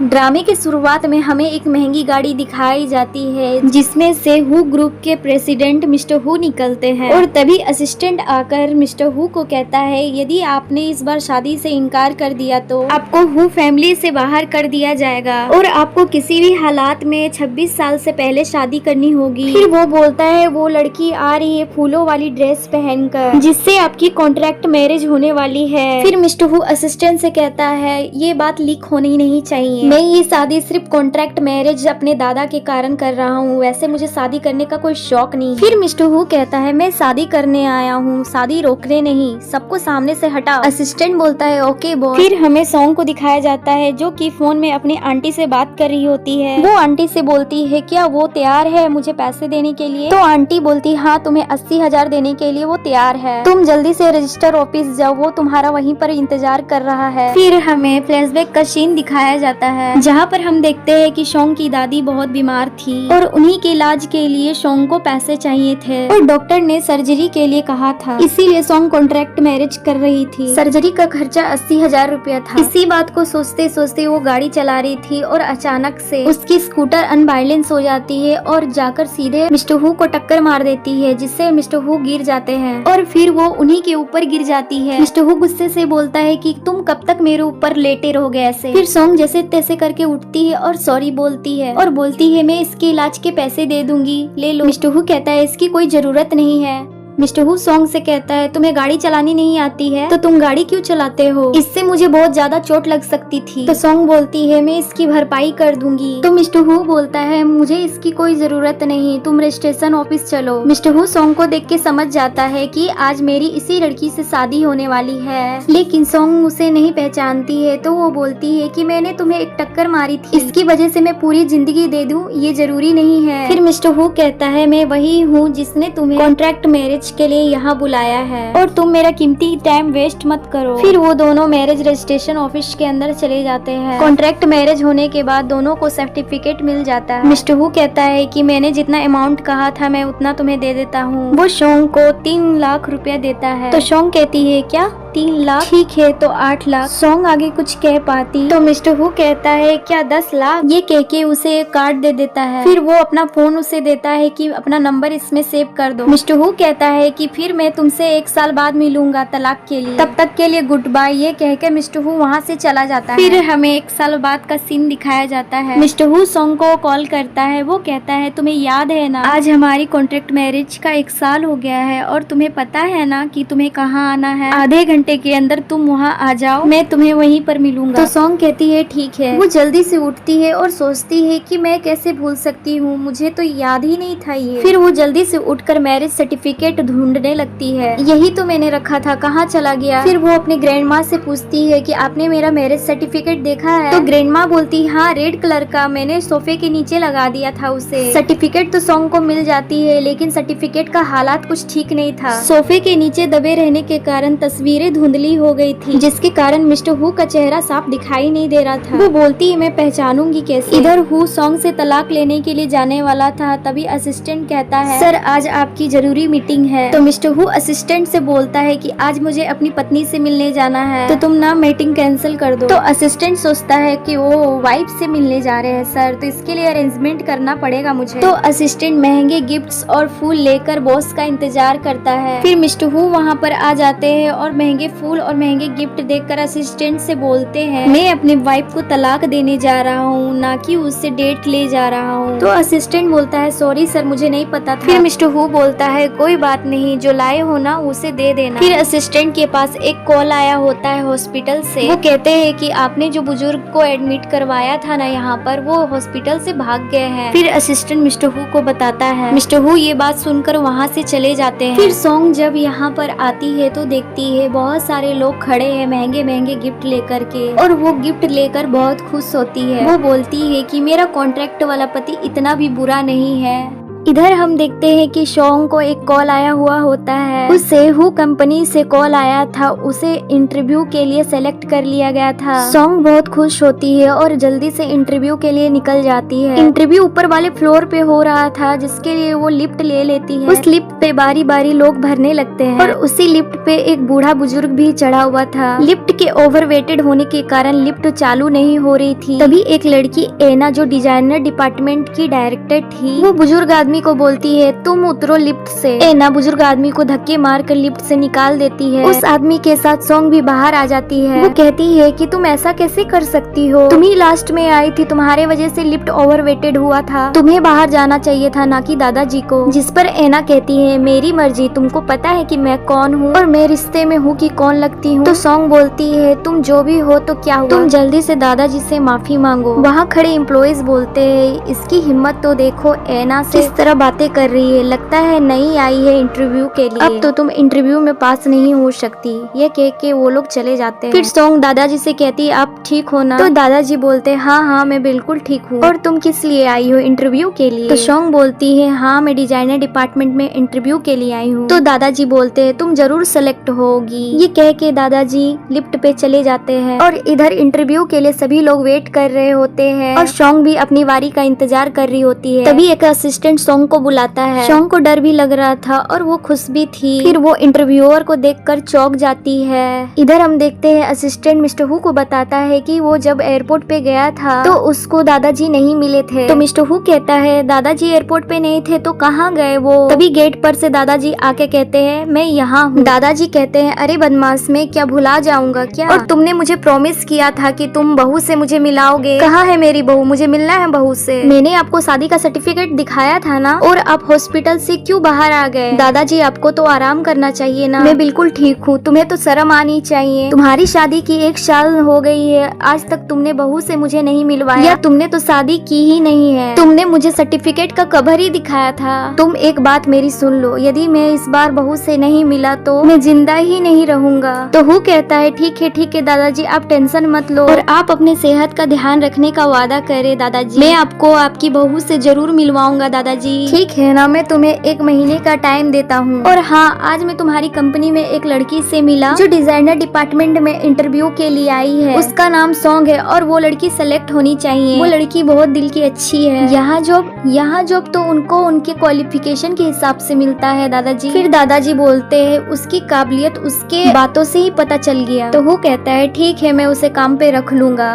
ड्रामे की शुरुआत में हमें एक महंगी गाड़ी दिखाई जाती है जिसमें से हु ग्रुप के प्रेसिडेंट मिस्टर हु निकलते हैं और तभी असिस्टेंट आकर मिस्टर हु को कहता है यदि आपने इस बार शादी से इनकार कर दिया तो आपको हु फैमिली से बाहर कर दिया जाएगा और आपको किसी भी हालात में 26 साल से पहले शादी करनी होगी। फिर वो बोलता है वो लड़की आ रही है फूलों वाली ड्रेस पहनकर जिससे आपकी कॉन्ट्रैक्ट मैरिज होने वाली है। फिर मिस्टर हु असिस्टेंट से कहता है ये बात लीक होनी नहीं चाहिए, मैं ये शादी सिर्फ कॉन्ट्रैक्ट मैरिज अपने दादा के कारण कर रहा हूँ, वैसे मुझे शादी करने का कोई शौक नहीं। फिर मिस्टर हु कहता है मैं शादी करने आया हूँ, शादी रोकने नहीं, सबको सामने से हटाओ। असिस्टेंट बोलता है ओके बॉस। फिर हमें सॉन्ग को दिखाया जाता है जो कि फोन में अपनी आंटी से बात कर रही होती है। वो आंटी से बोलती है क्या वो तैयार है मुझे पैसे देने के लिए? तो आंटी बोलती हाँ तुम्हें 80,000 देने के लिए वो तैयार है, तुम जल्दी से रजिस्टर ऑफिस जाओ, वो तुम्हारा वहीं पर इंतजार कर रहा है। फिर हमें फ्लैशबैक का सीन दिखाया जाता है जहाँ पर हम देखते हैं कि शोंग की दादी बहुत बीमार थी और उन्हीं के इलाज के लिए शोंग को पैसे चाहिए थे और डॉक्टर ने सर्जरी के लिए कहा था, इसीलिए शोंग कॉन्ट्रैक्ट मैरिज कर रही थी। सर्जरी का खर्चा 80,000 रुपया था। इसी बात को सोचते सोचते वो गाड़ी चला रही थी और अचानक से उसकी स्कूटर अनबैलेंस हो जाती है और जाकर सीधे मिस्टर हु को टक्कर मार देती है जिससे मिस्टर हु गिर जाते हैं और फिर वो उन्हीं के ऊपर गिर जाती है। मिस्टर हु गुस्से से बोलता है कि तुम कब तक मेरे ऊपर लेटे रहोगे ऐसे। फिर सॉन्ग जैसे तैसे करके उठती है और सॉरी बोलती है और बोलती है मैं इसके इलाज के पैसे दे दूंगी, ले लो। मिस्टर हु कहता है इसकी कोई जरूरत नहीं है। मिस्टर हु सॉन्ग से कहता है तुम्हें गाड़ी चलानी नहीं आती है तो तुम गाड़ी क्यों चलाते हो, इससे मुझे बहुत ज्यादा चोट लग सकती थी। तो सॉन्ग बोलती है मैं इसकी भरपाई कर दूंगी। तो मिस्टर हु बोलता है मुझे इसकी कोई जरूरत नहीं, तुम रजिस्ट्रेशन ऑफिस चलो। मिस्टर हु सॉन्ग को देख के समझ जाता है कि आज मेरी इसी लड़की से शादी होने वाली है, लेकिन सॉन्ग उसे नहीं पहचानती है। तो वो बोलती है कि मैंने तुम्हें एक टक्कर मारी थी, इसकी वजह से मैं पूरी जिंदगी दे दूं ये जरूरी नहीं है। फिर मिस्टर हु कहता है मैं वही हूँ जिसने तुम्हें कॉन्ट्रैक्ट मैरिज के लिए यहाँ बुलाया है और तुम मेरा कीमती टाइम वेस्ट मत करो। फिर वो दोनों मैरिज रजिस्ट्रेशन ऑफिस के अंदर चले जाते हैं। कॉन्ट्रैक्ट मैरिज होने के बाद दोनों को सर्टिफिकेट मिल जाता है। मिस्टर हु कहता है कि मैंने जितना अमाउंट कहा था मैं उतना तुम्हें दे देता हूँ। वो शोंग को 3 लाख रुपया देता है। तो शोंग कहती है क्या 3 लाख, ठीक है तो 8 लाख। सॉन्ग आगे कुछ कह पाती तो मिस्टर हु कहता है क्या 10 लाख, ये कह के उसे एक कार्ड दे देता है। फिर वो अपना फोन उसे देता है कि अपना नंबर इसमें सेव कर दो। मिस्टर हु कहता है कि फिर मैं तुमसे 1 साल बाद मिलूंगा तलाक के लिए, तब तक के लिए गुड बाय, ये कह के मिस्टर हु वहाँ से चला जाता है। फिर हमें 1 साल बाद का सीन दिखाया जाता है। मिस्टर हु सॉन्ग को कॉल करता है, वो कहता है तुम्हें याद है ना आज हमारी कॉन्ट्रैक्ट मैरिज का 1 साल हो गया है और तुम्हें पता है ना कि तुम्हें कहाँ आना है, आधे घंटे के अंदर तुम वहाँ आ जाओ, मैं तुम्हें वहीं पर मिलूंगा। तो सॉन्ग कहती है ठीक है। वो जल्दी से उठती है और सोचती है कि मैं कैसे भूल सकती हूँ, मुझे तो याद ही नहीं था ये। फिर वो जल्दी से उठकर मैरिज सर्टिफिकेट ढूंढने लगती है, यही तो मैंने रखा था, कहाँ चला गया। फिर वो अपने ग्रैंड माँ से पूछती है कि आपने मेरा मैरिज सर्टिफिकेट देखा है? तो ग्रैंड माँ बोलती हाँ रेड कलर का, मैंने सोफे के नीचे लगा दिया था उसे। सर्टिफिकेट तो सॉन्ग को मिल जाती है लेकिन सर्टिफिकेट का हालात कुछ ठीक नहीं था। सोफे के नीचे दबे रहने के कारण तस्वीरें धुंधली हो गई थी जिसके कारण मिस्टर हु का चेहरा साफ दिखाई नहीं दे रहा था। वो बोलती है मैं पहचानूंगी कैसे। इधर हु सॉन्ग से तलाक लेने के लिए जाने वाला था, तभी असिस्टेंट कहता है सर आज आपकी जरूरी मीटिंग है। तो मिस्टर हु असिस्टेंट से बोलता है कि आज मुझे अपनी पत्नी से मिलने जाना है तो तुम ना मीटिंग कैंसिल कर दो। तो असिस्टेंट सोचता है कि वो वाइफ से मिलने जा रहे हैं सर, तो इसके लिए अरेंजमेंट करना पड़ेगा मुझे। तो असिस्टेंट महंगे गिफ्ट्स और फूल लेकर बॉस का इंतजार करता है। फिर मिस्टर हु वहाँ पर आ जाते हैं और महंगे फूल और महंगे गिफ्ट देखकर असिस्टेंट से बोलते हैं मैं अपनी वाइफ को तलाक देने जा रहा हूँ, ना कि उससे डेट ले जा रहा हूँ। तो असिस्टेंट बोलता है सॉरी सर मुझे नहीं पता था। फिर मिस्टर हु बोलता है कोई बात नहीं, जो लाए हो ना उसे दे देना। फिर असिस्टेंट के पास एक कॉल आया होता है हॉस्पिटल से। वो कहते हैं कि आपने जो बुजुर्ग को एडमिट करवाया था ना यहाँ पर, वो हॉस्पिटल से भाग गए हैं। फिर असिस्टेंट मिस्टर हु को बताता है। मिस्टर हु ये बात सुनकर वहाँ से चले जाते हैं। फिर सॉन्ग जब यहाँ पर आती है तो देखती है बहुत सारे लोग खड़े हैं महंगे महंगे गिफ्ट लेकर के, और वो गिफ्ट लेकर बहुत खुश होती है। वो बोलती है कि मेरा कॉन्ट्रैक्ट वाला पति इतना भी बुरा नहीं है, इधर हम देखते हैं कि सॉन्ग को एक कॉल आया हुआ होता है। उसे हु कंपनी से कॉल आया था, उसे इंटरव्यू के लिए सेलेक्ट कर लिया गया था। सॉन्ग बहुत खुश होती है और जल्दी से इंटरव्यू के लिए निकल जाती है। इंटरव्यू ऊपर वाले फ्लोर पे हो रहा था, जिसके लिए वो लिफ्ट ले लेती है। उस लिफ्ट पे बारी बारी लोग भरने लगते हैं और उसी लिफ्ट पे एक बूढ़ा बुजुर्ग भी चढ़ा हुआ था। लिफ्ट के ओवरवेटेड होने के कारण लिफ्ट चालू नहीं हो रही थी। तभी एक लड़की एना, जो डिजाइनर डिपार्टमेंट की डायरेक्टर थी, वो बुजुर्ग आदमी को बोलती है तुम उतरो लिफ्ट से। एना बुजुर्ग आदमी को धक्के मार कर लिफ्ट से निकाल देती है। उस आदमी के साथ सॉन्ग भी बाहर आ जाती है। वो कहती है कि तुम ऐसा कैसे कर सकती हो, तुम ही लास्ट में आई थी, तुम्हारे वजह से लिफ्ट ओवरवेटेड हुआ था, तुम्हें बाहर जाना चाहिए था, ना कि दादाजी को। जिस पर एना कहती है मेरी मर्जी, तुमको पता है कि मैं कौन हूँ और मैं रिश्ते में हूँ कि कौन लगती हूँ। तो सॉन्ग बोलती है तुम जो भी हो तो क्या हुआ, तुम जल्दी से दादाजी से माफी मांगो। वहाँ खड़े एम्प्लॉइज बोलते हैं इसकी हिम्मत तो देखो, एना से किस तरह बातें कर रही है, लगता है नई आई है इंटरव्यू के लिए, अब तो तुम इंटरव्यू में पास नहीं हो सकती। ये कह के वो लोग चले जाते हैं। फिर सॉन्ग दादाजी से कहती है आप ठीक हो ना? तो दादाजी बोलते हैं हाँ हाँ मैं बिल्कुल ठीक हूँ। और तुम किस लिए आई हो, इंटरव्यू के लिए? तो सॉन्ग बोलती है हाँ मैं डिजाइनर डिपार्टमेंट में इंटरव्यू के लिए आई हूँ। तो दादाजी बोलते हैं तुम जरूर सेलेक्ट होगी। ये कह के दादाजी लिफ्ट पे चले जाते हैं और इधर इंटरव्यू के लिए सभी लोग वेट कर रहे होते हैं और सॉन्ग भी अपनी बारी का इंतजार कर रही होती है। तभी एक असिस्टेंट सॉन्ग को बुलाता है। सॉन्ग को डर भी लग रहा था और वो खुश भी थी। फिर वो इंटरव्यूअर को देखकर चौंक जाती है। इधर हम देखते हैं असिस्टेंट मिस्टर हु को बताता है कि वो जब एयरपोर्ट पे गया था तो उसको दादाजी नहीं मिले थे। तो मिस्टर हु कहता है दादाजी एयरपोर्ट पे नहीं थे तो कहाँ गए वो? तभी गेट पर से दादाजी आके कहते हैं मैं यहाँ हूँ। दादाजी कहते हैं अरे बदमाश, मैं क्या भुला जाऊंगा क्या? और तुमने मुझे प्रॉमिस किया था कि तुम बहू से मुझे मिलाओगे, कहाँ है मेरी बहू? मुझे मिलना है बहू से। मैंने आपको शादी का सर्टिफिकेट दिखाया था ना, और आप हॉस्पिटल से क्यों बाहर आ गए? दादाजी आपको तो आराम करना चाहिए ना। मैं बिल्कुल ठीक हूँ, तुम्हें तो शर्म आनी चाहिए। तुम्हारी शादी की 1 साल हो गई है, आज तक तुमने बहू से मुझे नहीं मिलवाया, या तुमने तो शादी की ही नहीं है। तुमने मुझे सर्टिफिकेट का कवर ही दिखाया था। तुम एक बात मेरी सुन लो, यदि मैं इस बार बहू से नहीं मिला तो मैं जिंदा ही नहीं रहूंगा। तो हु कहता है ठीक है दादाजी, आप टेंशन मत लो और आप अपने सेहत का ध्यान रखने का वादा करे दादाजी। मैं आपको आपकी बहू से जरूर मिलवाऊंगा दादाजी। ठीक है ना, मैं तुम्हें 1 महीने का टाइम देता हूँ। और हाँ, आज मैं तुम्हारी कंपनी में एक लड़की से मिला जो डिजाइनर डिपार्टमेंट में इंटरव्यू के लिए आई है। उसका नाम सॉन्ग है और वो लड़की सेलेक्ट होनी चाहिए। वो लड़की बहुत दिल की अच्छी है। यहाँ जॉब तो उनको उनके क्वालिफिकेशन के हिसाब से मिलता है दादाजी। फिर दादाजी बोलते हैं उसकी काबिलियत उसके बातों से ही पता चल गया। तो वो कहता है ठीक है, मैं उसे काम पे रख लूंगा।